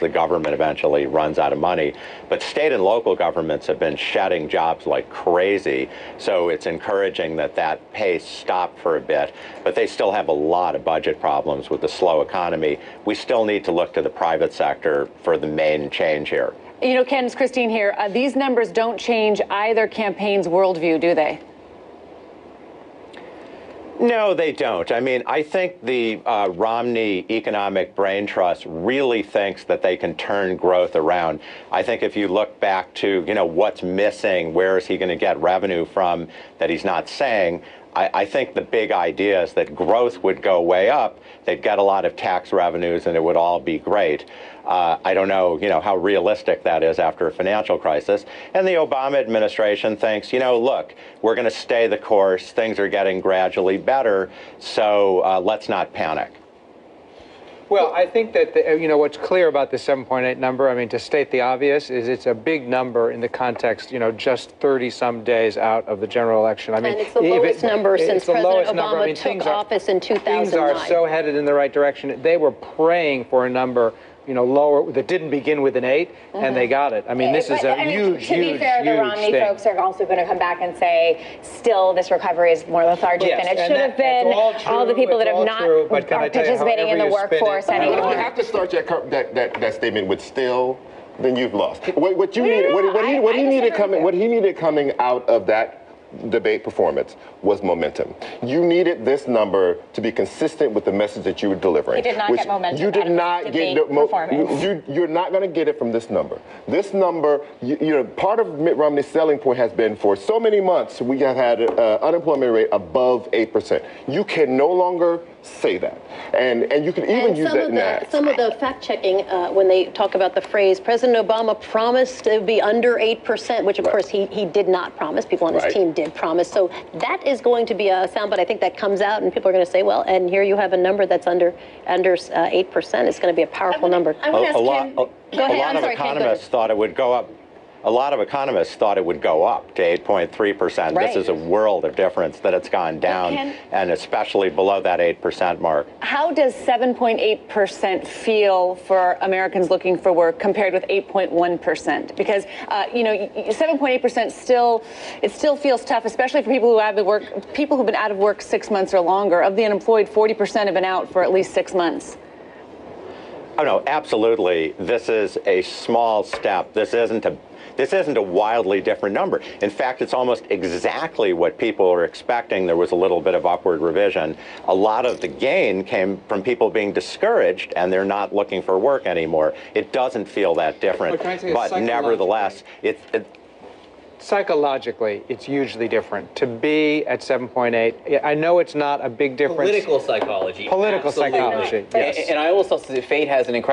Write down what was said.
the government eventually runs out of money. But state and local governments have been shedding jobs like crazy, so it's encouraging that that pace stopped for a bit. But they still have a lot of budget problems with the slow economy. We still need to look to the private sector for the main change here. You know, Ken, it's Christine here. These numbers don't change either campaign's worldview, do they? No, they don't. I mean, I think the Romney Economic Brain Trust really thinks that they can turn growth around. I think if you look back to, what's missing, where is he going to get revenue from that he's not saying, I think the big idea is that growth would go way up, they'd get a lot of tax revenues, and it would all be great. I don't know, how realistic that is after a financial crisis. And the Obama administration thinks, look, we're going to stay the course. Things are getting gradually better, so let's not panic. Well, I think that, what's clear about the 7.8 number, I mean, to state the obvious, is it's a big number in the context, just 30-some days out of the general election. I mean, and it's the lowest number since President Obama took office in 2009. Things are so headed in the right direction. They were praying for a number lower, that didn't begin with an 8, and they got it. I mean, this is a huge, to be fair, the Romney folks are also going to come back and say, still, this recovery is more lethargic than it should have been. All the people that have not participating in the workforce anymore. If you have to start that statement with still, then you've lost. What he needed coming out of that debate performance was momentum. You needed this number to be consistent with the message that you were delivering. He did not get momentum. You did not get performance. You're not going to get it from this number. This number, part of Mitt Romney's selling point has been for so many months we have had an unemployment rate above 8%. You can no longer say that, and you can even use that now. Some of the fact checking when they talk about the phrase President Obama promised to be under 8%, which of course he did not promise. People on his team did promise. So that is going to be a soundbite. I think that comes out, and people are going to say, well, and here you have a number that's under 8%. It's going to be a powerful number. A lot of economists thought it would go up. A lot of economists thought it would go up to 8.3%. Right. This is a world of difference that it's gone down, and especially below that 8% mark. How does 7.8% feel for Americans looking for work compared with 8.1%? Because 7.8% still feels tough, especially for people who've been out of work 6 months or longer. Of the unemployed, 40% have been out for at least 6 months. Oh no, absolutely. This is a small step. This isn't a wildly different number. In fact, it's almost exactly what people were expecting. There was a little bit of upward revision. A lot of the gain came from people being discouraged, and they're not looking for work anymore. It doesn't feel that different. But nevertheless, psychologically, it's hugely different. To be at 7.8, I know it's not a big difference. Political psychology. Political psychology, yes. And I also say fate has an incredible